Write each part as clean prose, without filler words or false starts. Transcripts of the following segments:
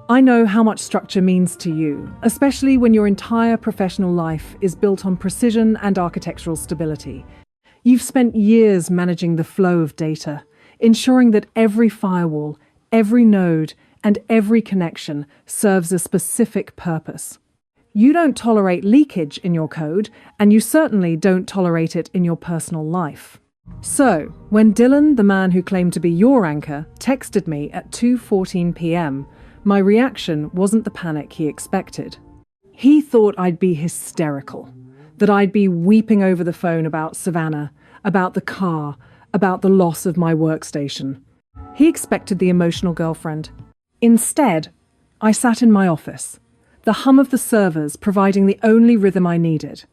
I know how much structure means to you, especially when your entire professional life is built on precision and architectural stability. You've spent years managing the flow of data, ensuring that every firewall, every node, and every connection serves a specific purpose. You don't tolerate leakage in your code, and you certainly don't tolerate it in your personal life. So, when Dylan, the man who claimed to be your anchor, texted me at 2:14 p.m., my reaction wasn't the panic he expected. He thought I'd be hysterical, that I'd be weeping over the phone about Savannah, about the car, about the loss of my workstation. He expected the emotional girlfriend. Instead, I sat in my office, the hum of the servers providing the only rhythm I needed.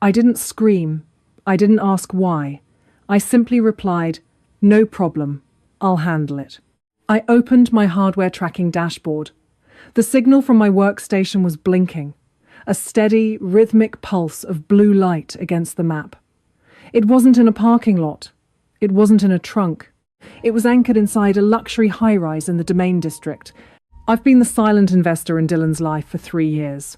I didn't scream. I didn't ask why. I simply replied, "No problem. I'll handle it." I opened my hardware tracking dashboard. The signal from my workstation was blinking, a steady, rhythmic pulse of blue light against the map. It wasn't in a parking lot. It wasn't in a trunk. It was anchored inside a luxury high-rise in the Domain District. I've been the silent investor in Dylan's life for 3 years.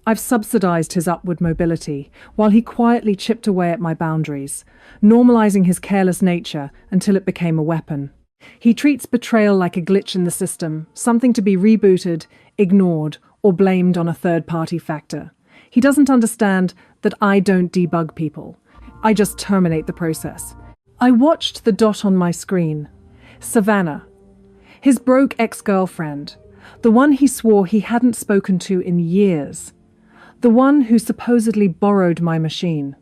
I've subsidized his upward mobility, while he quietly chipped away at my boundaries, normalizing his careless nature until it became a weapon. He treats betrayal like a glitch in the system, something to be rebooted, ignored, or blamed on a third-party factor. He doesn't understand that I don't debug people. I just terminate the process. I watched the dot on my screen. Savannah. His broke ex-girlfriend. The one he swore he hadn't spoken to in years. The one who supposedly borrowed my machine.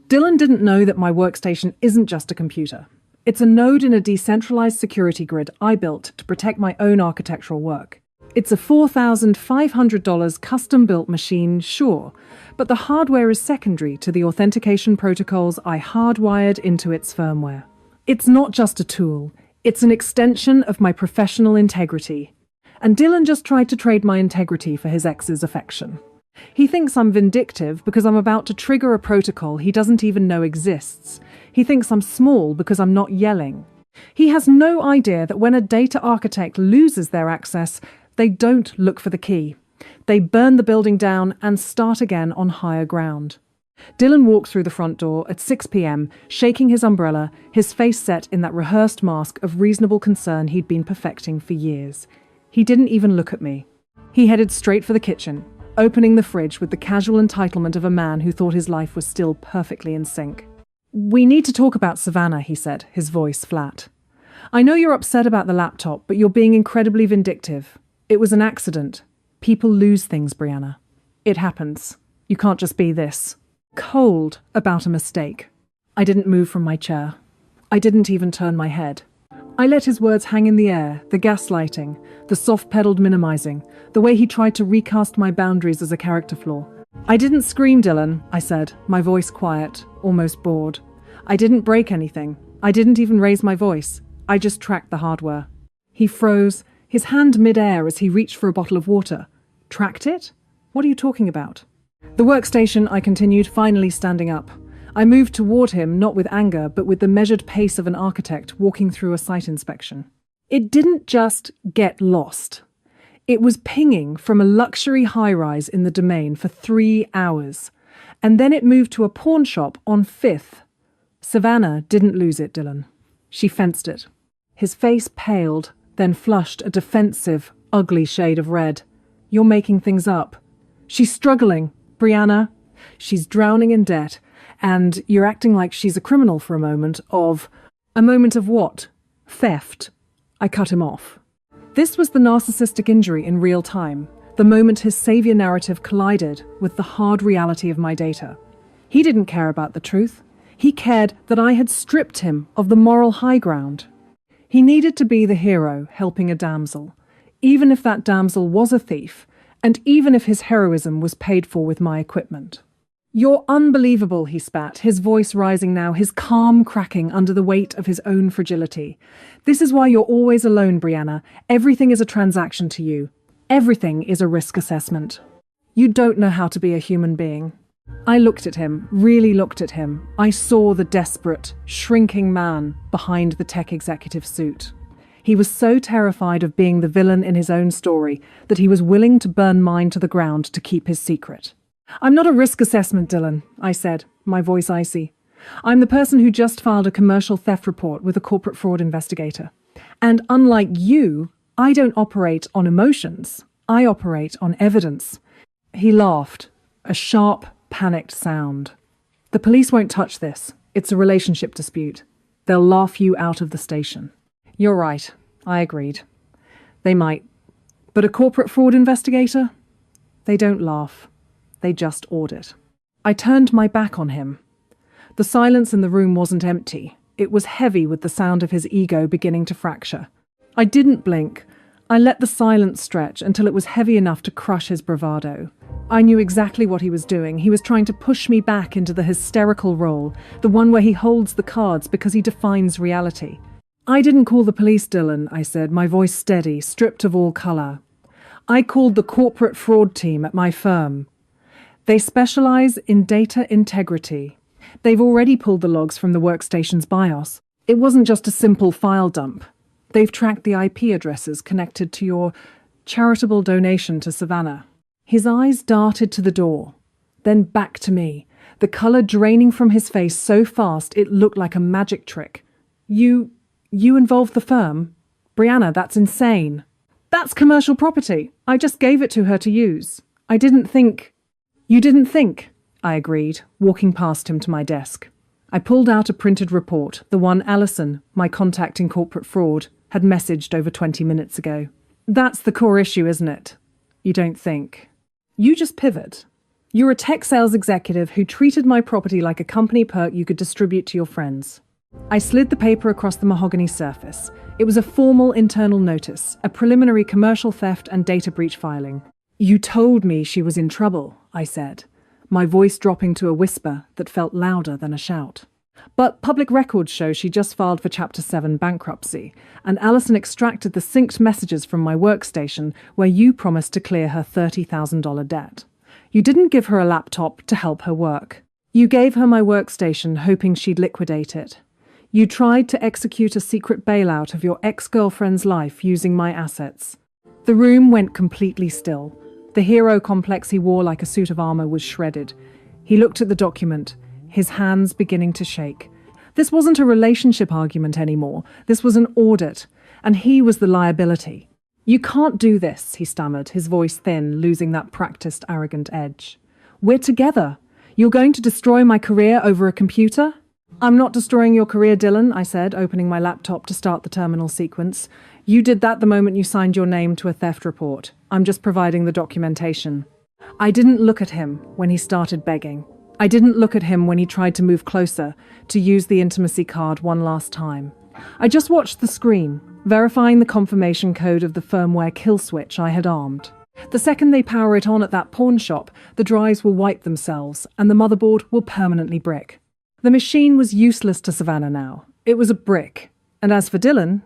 Dylan didn't know that my workstation isn't just a computer. It's a node in a decentralized security grid I built to protect my own architectural work. It's a $4,500 custom-built machine, sure, but the hardware is secondary to the authentication protocols I hardwired into its firmware. It's not just a tool, it's an extension of my professional integrity. And Dylan just tried to trade my integrity for his ex's affection. He thinks I'm vindictive because I'm about to trigger a protocol he doesn't even know exists. He thinks I'm small because I'm not yelling. He has no idea that when a data architect loses their access, they don't look for the key. They burn the building down and start again on higher ground. Dylan walked through the front door at 6 p.m., shaking his umbrella, his face set in that rehearsed mask of reasonable concern he'd been perfecting for years. He didn't even look at me. He headed straight for the kitchen, opening the fridge with the casual entitlement of a man who thought his life was still perfectly in sync. "We need to talk about Savannah," he said, his voice flat. "I know you're upset about the laptop, but you're being incredibly vindictive. It was an accident. People lose things, Brianna. It happens. You can't just be this cold about a mistake." I didn't move from my chair. I didn't even turn my head. I let his words hang in the air, the gaslighting, the soft-pedaled minimizing, the way he tried to recast my boundaries as a character flaw. "I didn't scream, Dylan," I said, my voice quiet, almost bored. "I didn't break anything. I didn't even raise my voice. I just tracked the hardware." He froze, his hand mid-air as he reached for a bottle of water. "Tracked it? What are you talking about?" "The workstation," I continued, finally standing up. I moved toward him, not with anger, but with the measured pace of an architect walking through a site inspection. It didn't just get lost. It was pinging from a luxury high-rise in the Domain for 3 hours. And then it moved to a pawn shop on 5th. Savannah didn't lose it, Dylan. She fenced it. His face paled, then flushed a defensive, ugly shade of red. "You're making things up. She's struggling, Brianna. She's drowning in debt. And you're acting like she's a criminal for a moment of... A moment of what? Theft." I cut him off. This was the narcissistic injury in real time, the moment his savior narrative collided with the hard reality of my data. He didn't care about the truth. He cared that I had stripped him of the moral high ground. He needed to be the hero helping a damsel, even if that damsel was a thief, and even if his heroism was paid for with my equipment. "You're unbelievable," he spat, his voice rising now, his calm cracking under the weight of his own fragility. "This is why you're always alone, Brianna. Everything is a transaction to you. Everything is a risk assessment. You don't know how to be a human being." I looked at him, really looked at him. I saw the desperate, shrinking man behind the tech executive suit. He was so terrified of being the villain in his own story that he was willing to burn mine to the ground to keep his secret. "I'm not a risk assessment, Dylan," I said, my voice icy. "I'm the person who just filed a commercial theft report with a corporate fraud investigator. And unlike you, I don't operate on emotions. I operate on evidence." He laughed, a sharp, panicked sound. "The police won't touch this. It's a relationship dispute. They'll laugh you out of the station." "You're right," I agreed. "They might. But a corporate fraud investigator? They don't laugh. They just audit." I turned my back on him. The silence in the room wasn't empty. It was heavy with the sound of his ego beginning to fracture. I didn't blink. I let the silence stretch until it was heavy enough to crush his bravado. I knew exactly what he was doing. He was trying to push me back into the hysterical role, the one where he holds the cards because he defines reality. "I didn't call the police, Dylan," I said, my voice steady, stripped of all colour. "I called the corporate fraud team at my firm. They specialise in data integrity. They've already pulled the logs from the workstation's BIOS. It wasn't just a simple file dump. They've tracked the IP addresses connected to your charitable donation to Savannah." His eyes darted to the door, then back to me, the colour draining from his face so fast it looked like a magic trick. You involved the firm? Brianna, that's insane. "That's commercial property. I just gave it to her to use. I didn't think—" "You didn't think," I agreed, walking past him to my desk. I pulled out a printed report, the one Alison, my contact in corporate fraud, had messaged over 20 minutes ago. "That's the core issue, isn't it? You don't think. You just pivot. You're a tech sales executive who treated my property like a company perk you could distribute to your friends." I slid the paper across the mahogany surface. It was a formal internal notice, a preliminary commercial theft and data breach filing. "You told me she was in trouble," I said, my voice dropping to a whisper that felt louder than a shout. "But public records show she just filed for Chapter 7 bankruptcy, and Alison extracted the synced messages from my workstation where you promised to clear her $30,000 debt. You didn't give her a laptop to help her work. You gave her my workstation hoping she'd liquidate it. You tried to execute a secret bailout of your ex-girlfriend's life using my assets." The room went completely still. The hero complex he wore like a suit of armor was shredded. He looked at the document, his hands beginning to shake. This wasn't a relationship argument anymore. This was an audit, and he was the liability. "You can't do this," he stammered, his voice thin, losing that practiced, arrogant edge. "We're together. You're going to destroy my career over a computer?" "I'm not destroying your career, Dylan," I said, opening my laptop to start the terminal sequence. "You did that the moment you signed your name to a theft report. I'm just providing the documentation." I didn't look at him when he started begging. I didn't look at him when he tried to move closer, to use the intimacy card one last time. I just watched the screen, verifying the confirmation code of the firmware kill switch I had armed. The second they power it on at that pawn shop, the drives will wipe themselves, and the motherboard will permanently brick. The machine was useless to Savannah now. It was a brick. And as for Dylan,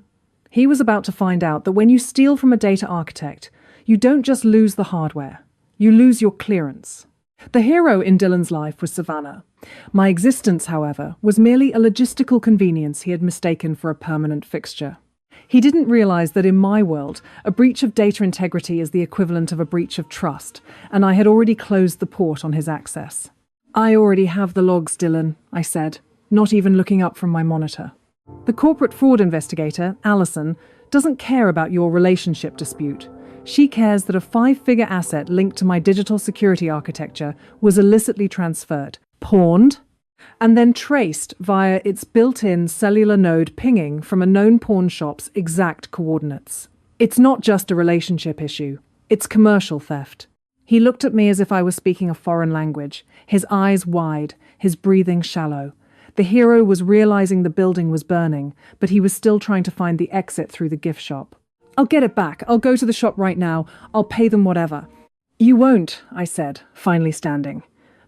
he was about to find out that when you steal from a data architect, you don't just lose the hardware, you lose your clearance. The hero in Dylan's life was Savannah. My existence, however, was merely a logistical convenience he had mistaken for a permanent fixture. He didn't realize that in my world, a breach of data integrity is the equivalent of a breach of trust, and I had already closed the port on his access. "I already have the logs, Dylan," I said, not even looking up from my monitor. "The corporate fraud investigator, Alison, doesn't care about your relationship dispute. She cares that a 5-figure asset linked to my digital security architecture was illicitly transferred, pawned, and then traced via its built-in cellular node pinging from a known pawn shop's exact coordinates. It's not just a relationship issue, it's commercial theft." He looked at me as if I was speaking a foreign language, his eyes wide, his breathing shallow. The hero was realizing the building was burning, but he was still trying to find the exit through the gift shop. "I'll get it back. I'll go to the shop right now. I'll pay them whatever." "You won't," I said, finally standing.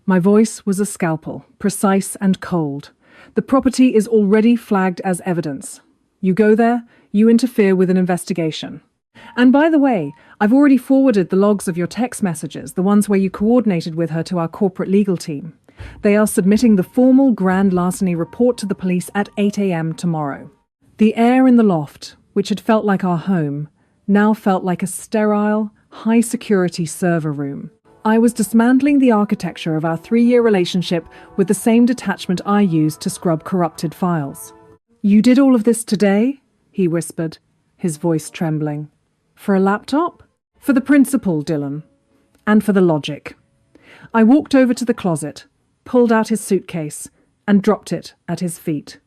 My voice was a scalpel, precise and cold. "The property is already flagged as evidence. You go there, you interfere with an investigation. And by the way, I've already forwarded the logs of your text messages, the ones where you coordinated with her, to our corporate legal team. They are submitting the formal grand larceny report to the police at 8 a.m. tomorrow." The air in the loft, which had felt like our home, now felt like a sterile, high-security server room. I was dismantling the architecture of our 3-year relationship with the same detachment I used to scrub corrupted files. "You did all of this today?" he whispered, his voice trembling. "For a laptop?" "For the principle, Dylan. And for the logic." I walked over to the closet, pulled out his suitcase, and dropped it at his feet.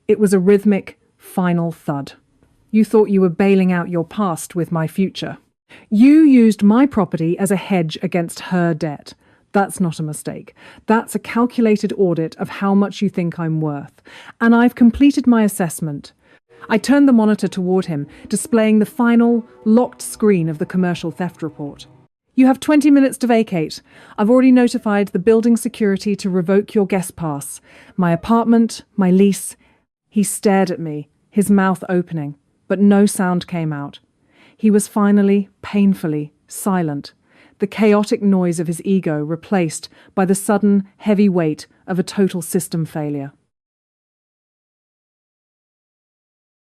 It was a rhythmic, final thud. "You thought you were bailing out your past with my future. You used my property as a hedge against her debt. That's not a mistake. That's a calculated audit of how much you think I'm worth. And I've completed my assessment." I turned the monitor toward him, displaying the final, locked screen of the commercial theft report. "You have 20 minutes to vacate. I've already notified the building security to revoke your guest pass. My apartment, my lease." He stared at me, his mouth opening, but no sound came out. He was finally, painfully, silent, the chaotic noise of his ego replaced by the sudden, heavy weight of a total system failure.